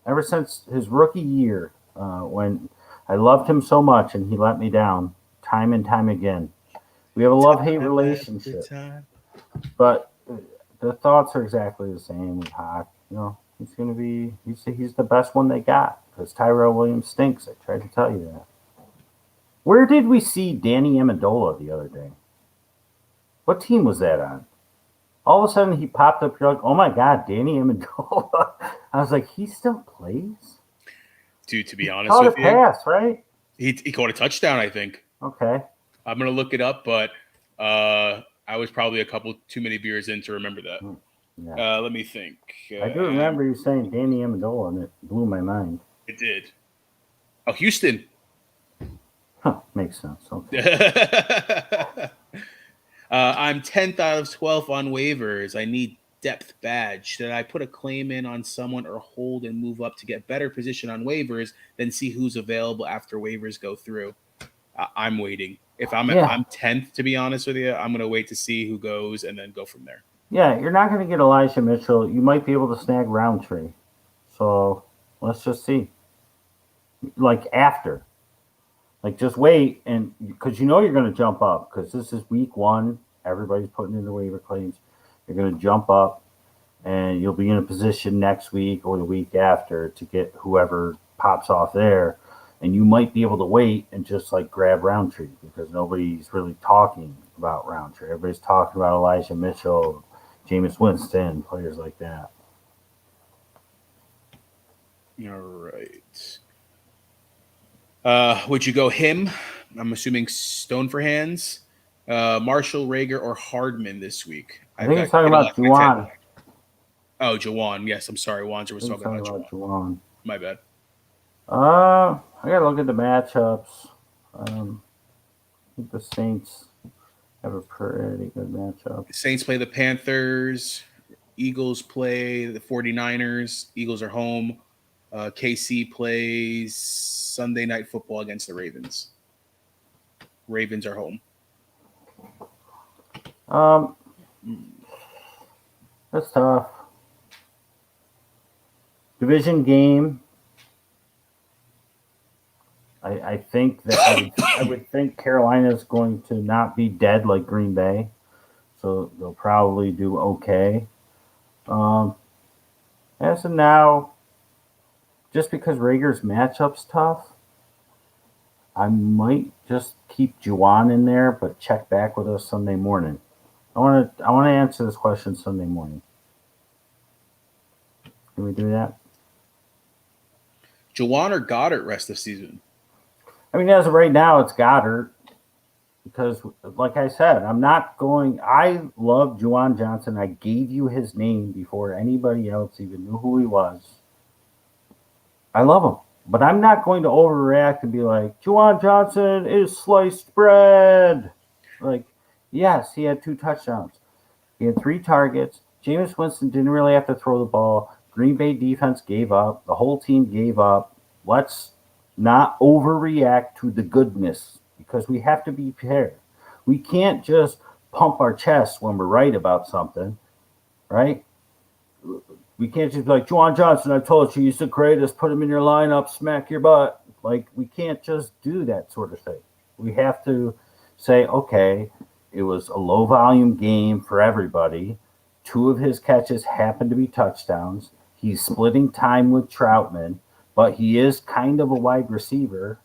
Ever since his rookie year, when I loved him so much and he let me down time and time again. We have a love hate Time after relationship, time. but the thoughts are exactly the same with Hawk. He's going to be he's the best one they got because Tyrell Williams stinks. I tried to tell you that. Where did we see Danny Amendola the other day? What team was that on? All of a sudden he popped up. You're like, oh my god, Danny Amendola. I was like, he still plays. Dude, to be honest Caught a with you, pass, right? he caught a touchdown, I think. Okay. I'm going to look it up, but I was probably a couple too many beers in to remember that. Yeah. Let me think. I do remember you saying Danny Amendola, and it blew my mind. It did. Oh, Houston. Huh, makes sense. Okay. I'm 10th out of 12th on waivers. I need depth badge. Should I put a claim in on someone or hold and move up to get better position on waivers, then see who's available after waivers go through? I'm waiting. If I'm 10th, to be honest with you, I'm going to wait to see who goes and then go from there. Yeah, you're not going to get Elijah Mitchell. You might be able to snag Roundtree. So let's just see. Like after. Like just wait, and because you're going to jump up because this is week 1. Everybody's putting in the waiver claims. You're going to jump up, and you'll be in a position next week or the week after to get whoever pops off there. And you might be able to wait and just like grab Roundtree because nobody's really talking about Roundtree. Everybody's talking about Elijah Mitchell, Jameis Winston, players like that. All right. Would you go him? I'm assuming Stone for hands. Marshall, Rager, or Hardman this week? I think he's talking about Juwan. Oh, Jawan. Yes, I'm sorry. Wanzer was talking about Juwan. My bad. I gotta look at the matchups. I think the Saints have a pretty good matchup. The Saints play the Panthers. Eagles play the 49ers. Eagles are home. KC plays Sunday Night Football against the Ravens. Ravens are home. That's tough. Division game. I think that I would think Carolina's going to not be dead like Green Bay, so they'll probably do okay. As of now, just because Rager's matchup's tough, I might just keep Juwan in there, but check back with us Sunday morning. I want to answer this question Sunday morning. Can we do that? Juwan or Goddard rest of season? I mean, as of right now, it's Goddard because, like I said, I'm not going. I love Juwan Johnson. I gave you his name before anybody else even knew who he was. I love him, but I'm not going to overreact and be like, Juwan Johnson is sliced bread. Like, yes, he had 2 touchdowns. He had 3 targets. Jameis Winston didn't really have to throw the ball. Green Bay defense gave up. The whole team gave up. Let's not overreact to the goodness because we have to be fair. We can't just pump our chest when we're right about something, right? We can't just be like, Juwan Johnson, I told you, he's the greatest. Put him in your lineup, smack your butt. Like, we can't just do that sort of thing. We have to say, okay, it was a low-volume game for everybody. 2 of his catches happened to be touchdowns. He's splitting time with Troutman, but he is kind of a wide receiver.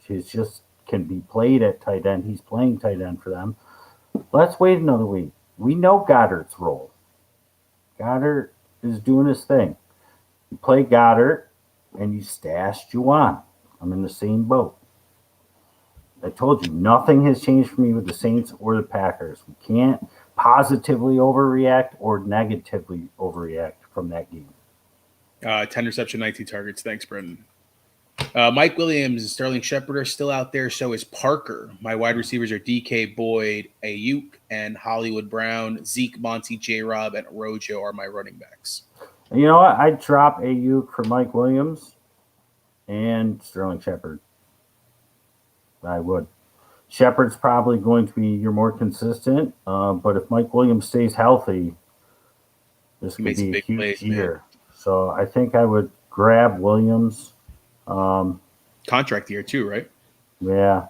He's just can be played at tight end. He's playing tight end for them. Let's wait another week. We know Goddard's role. Goddard is doing his thing. You play Goddard and you stash Juwan. I'm in the same boat. I told you, nothing has changed for me with the Saints or the Packers. We can't positively overreact or negatively overreact from that game. 10 reception, 19 targets. Thanks, Brendan. Mike Williams and Sterling Shepard are still out there. So is Parker. My wide receivers are DK, Boyd, Ayuk, and Hollywood Brown. Zeke, Monty, J-Rob, and Rojo are my running backs. And you know what? I'd drop Ayuk for Mike Williams and Sterling Shepard. I would. Shepard's probably going to be your more consistent, but if Mike Williams stays healthy, this could be a huge plays, year. man. So I think I would grab Williams. Contract year too, right? Yeah,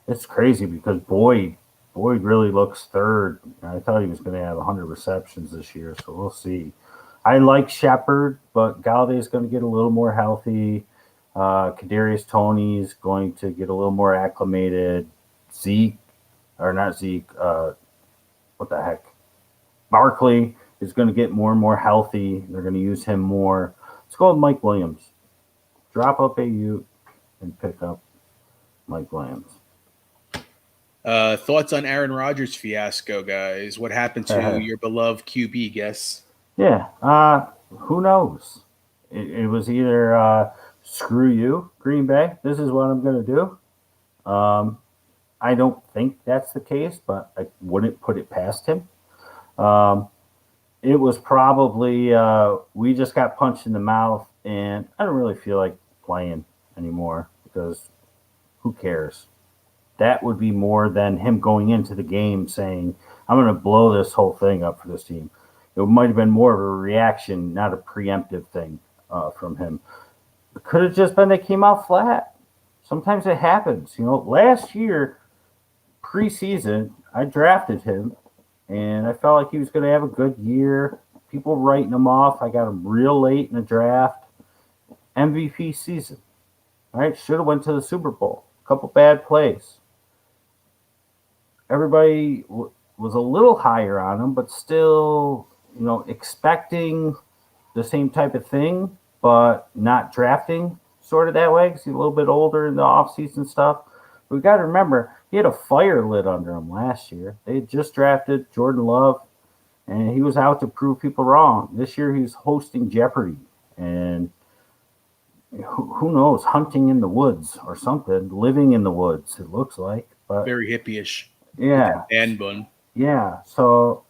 it's crazy because Boyd really looks third. I thought he was going to have 100 receptions this year, so we'll see. I like Shepard, but Galladay's going to get a little more healthy. Kadarius Toney's going to get a little more acclimated. Zeke, or not Zeke, what the heck? Barkley is going to get more and more healthy. They're going to use him more. Let's go with Mike Williams. Drop up AU and pick up Mike Williams. Thoughts on Aaron Rodgers fiasco, guys? What happened to your beloved QB? Guess. Yeah. Who knows? It was either screw you, Green Bay. This is what I'm going to do. I don't think that's the case, but I wouldn't put it past him. It was probably we just got punched in the mouth, and I don't really feel like playing anymore because who cares? That would be more than him going into the game saying, I'm going to blow this whole thing up for this team. It might have been more of a reaction, not a preemptive thing from him. It could have just been they came out flat. Sometimes it happens. Last year, preseason, I drafted him, and I felt like he was going to have a good year. People writing him off. I got him real late in the draft. MVP season. All right, should have went to the Super Bowl. A couple bad plays. Everybody was a little higher on him, but still, expecting the same type of thing, but not drafting sort of that way because he's a little bit older in the offseason stuff. But we got to remember, he had a fire lit under him last year. They had just drafted Jordan Love, and he was out to prove people wrong. This year, he was hosting Jeopardy, and who knows, hunting in the woods or something, living in the woods, it looks like. But very hippie-ish. Yeah. And bun. Yeah. So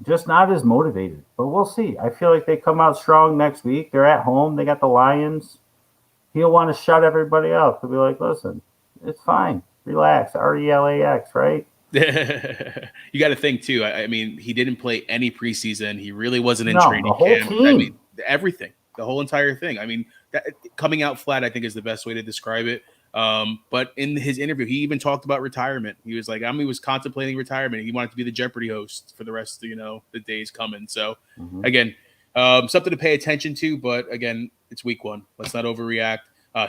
just not as motivated, but we'll see. I feel like they come out strong next week. They're at home. They got the Lions. He'll want to shut everybody up. He'll be like, listen, it's fine. Relax. RELAX, right? You got to think, too. I mean, he didn't play any preseason. He really wasn't in training the whole camp. Team. I mean, everything. The whole entire thing. I mean, coming out flat, I think, is the best way to describe it. But in his interview, he even talked about retirement. He was like, he was contemplating retirement. He wanted to be the Jeopardy host for the rest of, the days coming. So again, something to pay attention to, but again, it's week 1. Let's not overreact.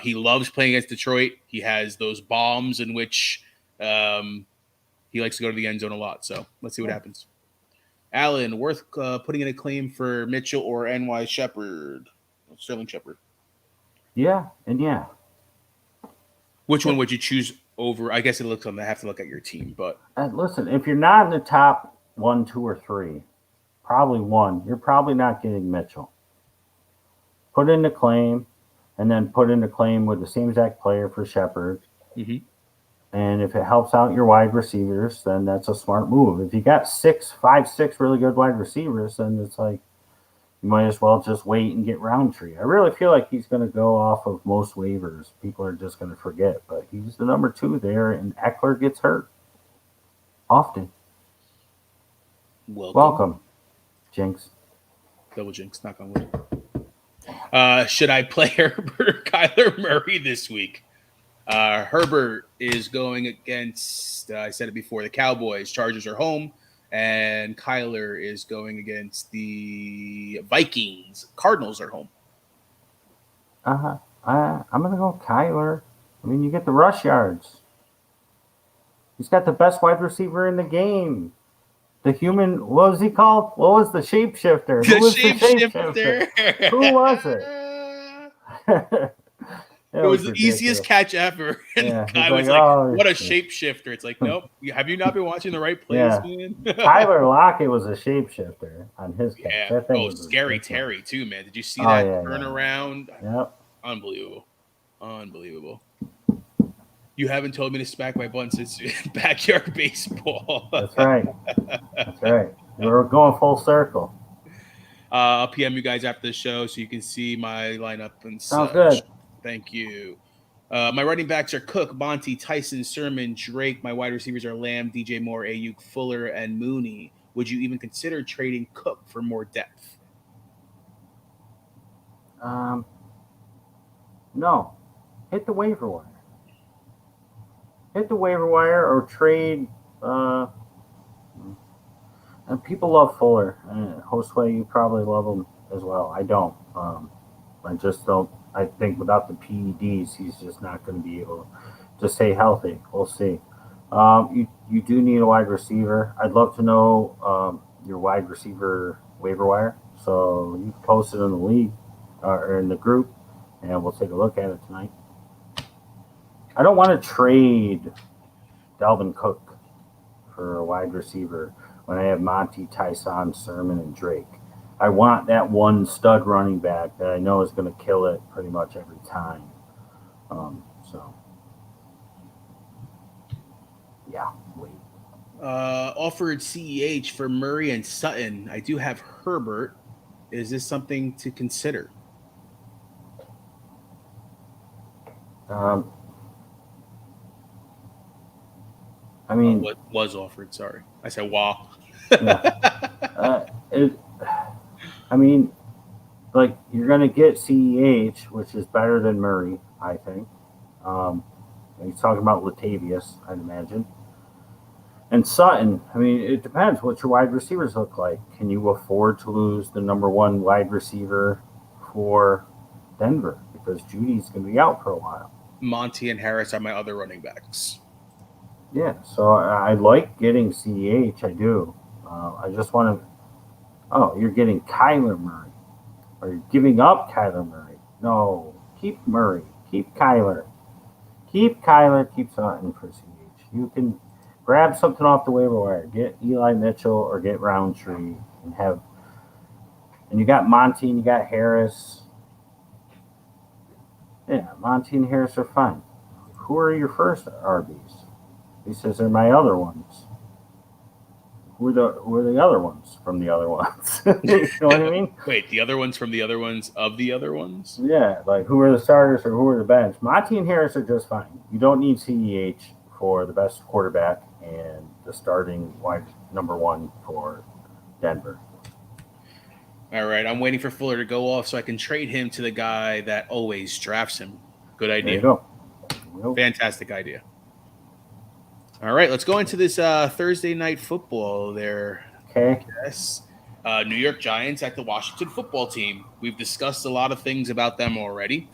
He loves playing against Detroit. He has those bombs in which, he likes to go to the end zone a lot. So let's see what happens. Alan, worth putting in a claim for Mitchell or NY Shepard, Sterling Shepard. Yeah. And yeah. Which one would you choose over? I guess it looks on. I have to look at your team, but listen, if you're not in the top 1, 2, or 3, probably 1, you're probably not getting Mitchell. Put in the claim, and then put in the claim with the same exact player for Shepard. Mm-hmm. And if it helps out your wide receivers, then that's a smart move. If you got 5, 6 really good wide receivers, then it's like you might as well just wait and get Roundtree. I really feel like he's going to go off of most waivers. People are just going to forget, but he's the number 2 there, and Eckler gets hurt often. Welcome. Jinx. Double jinx, knock on wood. Should I play Herbert or Kyler Murray this week? Herbert is going against, I said it before, the Cowboys. Chargers are home. And Kyler is going against the Vikings. Cardinals are home. I'm going to go Kyler. I mean, you get the rush yards. He's got the best wide receiver in the game. The human, what was he called? What was the shapeshifter? Who was the shapeshifter? Who was it? It was the easiest catch ever. And the guy was like, what a shapeshifter. It's like, nope. Have you not been watching the right plays, man? Tyler Lockett was a shapeshifter on his catch. Yeah. Scary Terry, too, man. Did you see that turnaround? Yep. Unbelievable. You haven't told me to smack my bun since backyard baseball. That's right. We're going full circle. I'll PM you guys after the show so you can see my lineup and Sounds good. Thank you. My running backs are Cook, Monty, Tyson, Sermon, Drake. My wide receivers are Lamb, DJ Moore, Ayuk, Fuller, and Mooney. Would you even consider trading Cook for more depth? No. Hit the waiver wire. Hit the waiver wire or trade. And people love Fuller. And Josue, you probably love him as well. I don't. I just don't. I think without the PEDs, he's just not going to be able to stay healthy. We'll see. You do need a wide receiver. I'd love to know your wide receiver waiver wire. So you post it in the league or in the group, and we'll take a look at it tonight. I don't want to trade Dalvin Cook for a wide receiver when I have Monty, Tyson, Sermon, and Drake. I want that one stud running back that I know is going to kill it pretty much every time. Yeah, wait. Offered CEH for Murray and Sutton. I do have Herbert. Is this something to consider? I mean, what was offered? Sorry, I said wow. Yeah. I mean, like you're gonna get CEH, which is better than Murray, I think. He's talking about Latavius, I'd imagine. And Sutton, I mean, it depends what your wide receivers look like. Can you afford to lose the number one wide receiver for Denver? Because Judy's going to be out for a while. Monty and Harris are my other running backs. Yeah, so I like getting CEH. I do. I just want to. Oh, you're getting Kyler Murray. Or you're giving up Kyler Murray. No, keep Murray. Keep Kyler. Keep Kyler. Keep Sutton for CEH. You can grab something off the waiver wire. Get Eli Mitchell or get Roundtree and have. And you got Monty and you got Harris. Yeah, Monty and Harris are fine. Who are your first RBs? He says they're my other ones. Who are the other ones from the other ones? You know what I mean? Wait, the other ones from the other ones of the other ones? Yeah, like who are the starters or who are the bench? Monty and Harris are just fine. You don't need CEH for the best quarterback and the starting wide number one for Denver. All right, I'm waiting for Fuller to go off so I can trade him to the guy that always drafts him. Good idea. There you go. Fantastic idea. All right, let's go into this Thursday night football there. Okay. Yes. New York Giants at the Washington football team. We've discussed a lot of things about them already.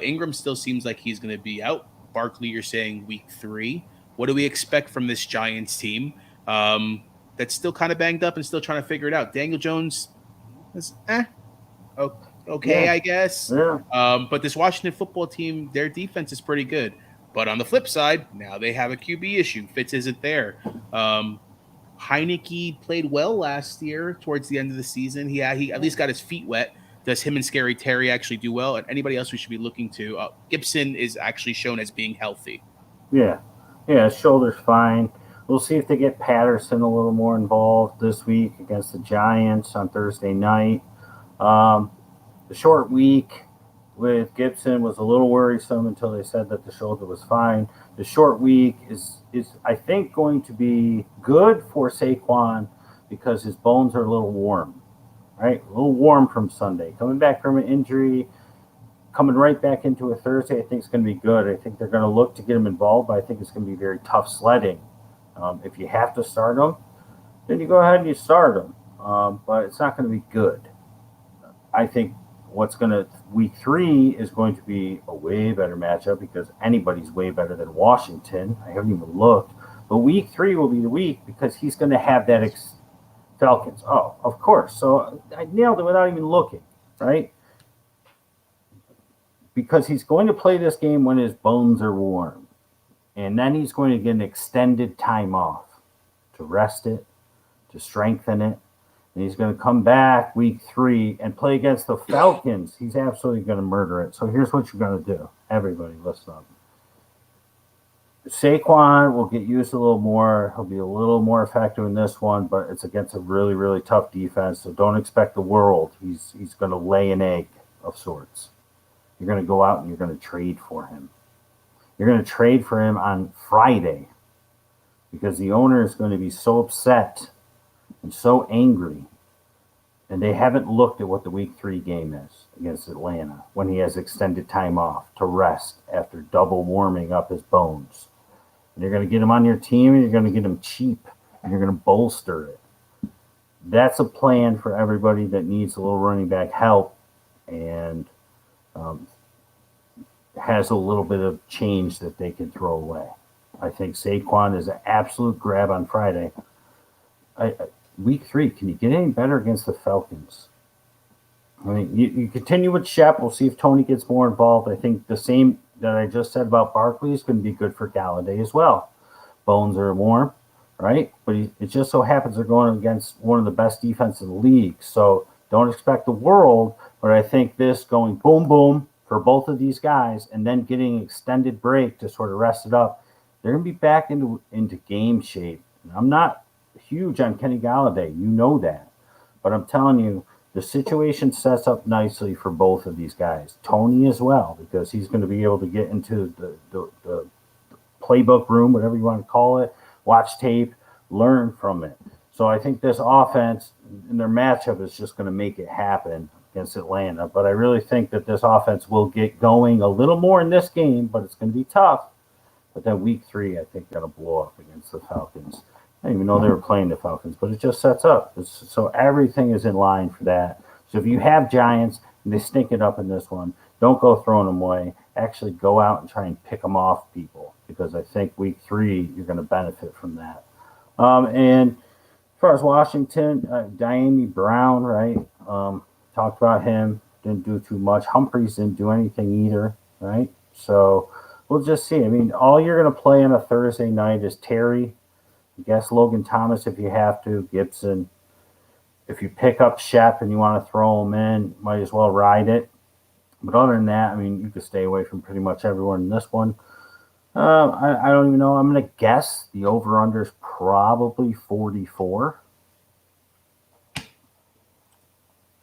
Ingram still seems like he's going to be out. Barkley, you're saying week 3. What do we expect from this Giants team that's still kind of banged up and still trying to figure it out? Daniel Jones is okay, I guess. Yeah. But this Washington football team, their defense is pretty good. But on the flip side, now they have a QB issue. Fitz isn't there. Heineke played well last year towards the end of the season. He at least got his feet wet. Does him and Scary Terry actually do well? And anybody else we should be looking to? Gibson is actually shown as being healthy. Yeah. His shoulder's fine. We'll see if they get Patterson a little more involved this week against the Giants on Thursday night. The short week with Gibson was a little worrisome until they said that the shoulder was fine. The short week is I think going to be good for Saquon because his bones are a little warm, right? A little warm from Sunday. Coming back from an injury, coming right back into a Thursday, I think it's going to be good. I think they're going to look to get him involved, but I think it's going to be very tough sledding. If you have to start him, then you go ahead and you start him. But it's not going to be good. I think week 3 is going to be a way better matchup because anybody's way better than Washington. I haven't even looked. But week 3 will be the week because he's going to have that Falcons. Oh, of course. So I nailed it without even looking, right? Because he's going to play this game when his bones are warm. And then he's going to get an extended time off to rest it, to strengthen it. And he's going to come back week 3 and play against the Falcons. He's absolutely going to murder it. So here's what you're going to do. Everybody, listen up. Saquon will get used a little more. He'll be a little more effective in this one, but it's against a really, really tough defense. So don't expect the world. He's going to lay an egg of sorts. You're going to go out and you're going to trade for him. You're going to trade for him on Friday because the owner is going to be so upset and so angry. And they haven't looked at what the week 3 game is against Atlanta when he has extended time off to rest after double warming up his bones. And you're going to get him on your team and you're going to get him cheap and you're going to bolster it. That's a plan for everybody that needs a little running back help and has a little bit of change that they can throw away. I think Saquon is an absolute grab on Friday. Week 3, can you get any better against the Falcons? I mean, you continue with Shep. We'll see if Tony gets more involved. I think the same that I just said about Barkley is going to be good for Galladay as well. Bones are warm, right? But it just so happens they're going against one of the best defenses in the league. So don't expect the world, but I think this going boom, boom for both of these guys and then getting an extended break to sort of rest it up, they're going to be back into game shape. And I'm not huge on Kenny Galladay. You know that. But I'm telling you, the situation sets up nicely for both of these guys. Tony as well, because he's going to be able to get into the playbook room, whatever you want to call it, watch tape, learn from it. So I think this offense and their matchup is just going to make it happen against Atlanta. But I really think that this offense will get going a little more in this game, but it's going to be tough. But then week 3, I think that'll blow up against the Falcons. I didn't even know they were playing the Falcons, but it just sets up. So everything is in line for that. So if you have Giants and they stink it up in this one, don't go throwing them away. Actually go out and try and pick them off people because I think week 3 you're going to benefit from that. And as far as Washington, Diami Brown, right? Talked about him, didn't do too much. Humphreys didn't do anything either, right? So we'll just see. I mean, all you're going to play on a Thursday night is Terry. I guess Logan Thomas if you have to, Gibson. If you pick up Shep and you want to throw him in, might as well ride it. But other than that, I mean, you could stay away from pretty much everyone in this one. I don't even know. I'm going to guess the over-under is probably 44.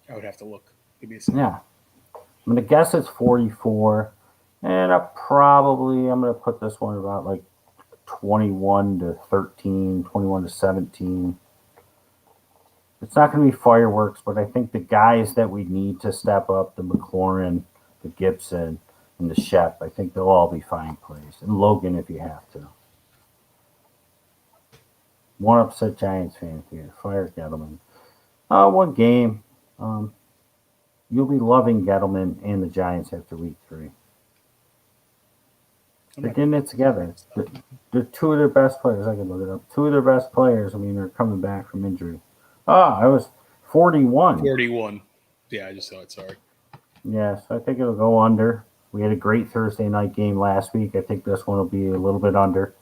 I would have to look. Give me a second. Yeah. I'm going to guess it's 44. And I'm going to put this one about like 21 to 13, 21 to 17. It's not going to be fireworks, but I think the guys that we need to step up, the McLaurin, the Gibson, and the Shep, I think they'll all be fine plays. And Logan if you have to. One upset Giants fan here. Fire Gettleman. One game. You'll be loving Gettleman and the Giants after week 3. They're getting it together. They're 2 of their best players. I can look it up. 2 of their best players, I mean, they're coming back from injury. I was 41. 41. Yeah, I just saw it. Sorry. Yeah, so I think it'll go under. We had a great Thursday night game last week. I think this one will be a little bit under.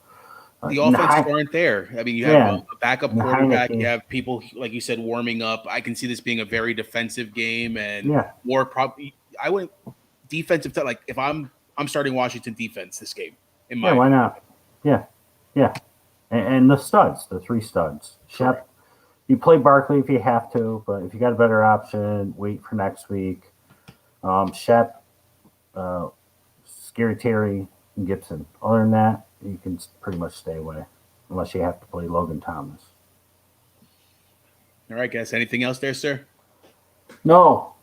The offenses aren't there. I mean, you have a backup quarterback. You have people, like you said, warming up. I can see this being a very defensive game and more probably. I went defensive. Like if I'm starting Washington defense this game. Why not? Yeah. And the studs, the 3 studs. Shep, you play Barkley if you have to, but if you got a better option, wait for next week. Shep, Scary Terry, and Gibson. Other than that, you can pretty much stay away unless you have to play Logan Thomas. All right, guys. Anything else there, sir? No.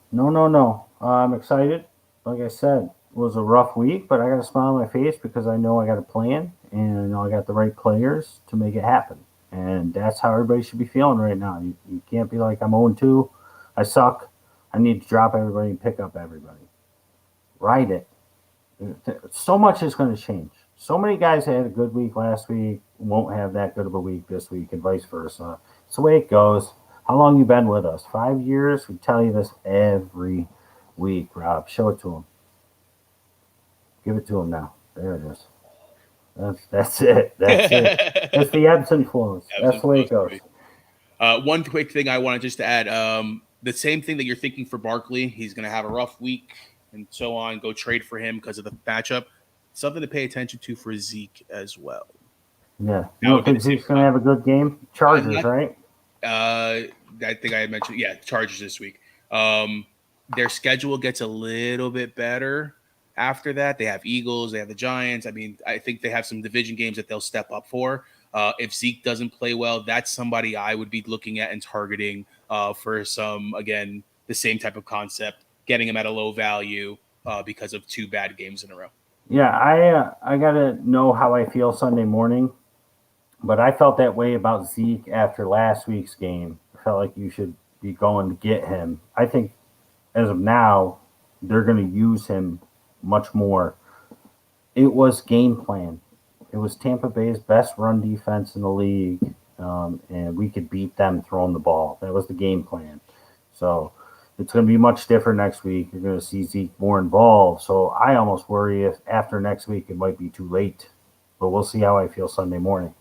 I'm excited. Like I said, it was a rough week, but I got a smile on my face because I know I got a plan and I know I got the right players to make it happen. And that's how everybody should be feeling right now. You can't be like, I'm 0-2. I suck. I need to drop everybody and pick up everybody. Ride it. So much is going to change. So many guys had a good week last week, won't have that good of a week this week, and vice versa. It's the way it goes. How long you been with us? 5 years? We tell you this every week, Rob. Show it to them. Give it to them now. There it is. That's it. That's it. It's the ebbs and flows. That's the way it goes. One quick thing I wanted just to add. The same thing that you're thinking for Barkley. He's going to have a rough week and so on. Go trade for him because of the matchup. Something to pay attention to for Zeke as well. Yeah. You don't think Zeke's going to have a good game? Chargers, right? I think I had mentioned, Chargers this week. Their schedule gets a little bit better after that, they have Eagles, they have the Giants. I mean, I think they have some division games that they'll step up for. If Zeke doesn't play well, that's somebody I would be looking at and targeting for some, again, the same type of concept, getting him at a low value because of 2 bad games in a row. Yeah, I gotta know how I feel Sunday morning, but I felt that way about Zeke after last week's game. I felt like you should be going to get him. I think as of now, they're going to use him much more. It was game plan. It was Tampa Bay's best run defense in the league, and we could beat them throwing the ball. That was the game plan. So it's going to be much different next week. You're going to see Zeke more involved. So I almost worry if after next week it might be too late. But we'll see how I feel Sunday morning.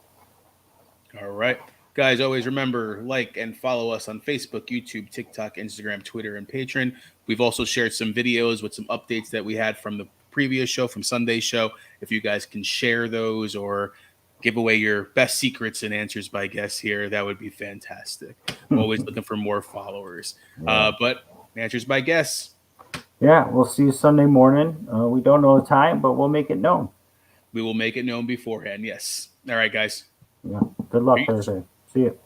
All right. Guys, always remember, like and follow us on Facebook, YouTube, TikTok, Instagram, Twitter, and Patreon. We've also shared some videos with some updates that we had from the previous show, from Sunday's show. If you guys can share those or give away your best secrets and answers by guess here, that would be fantastic. Always looking for more followers. Yeah. But answers by guess. Yeah, we'll see you Sunday morning. We don't know the time, but we'll make it known. We will make it known beforehand. Yes. All right, guys. Yeah. Good luck Peace. Thursday. See you.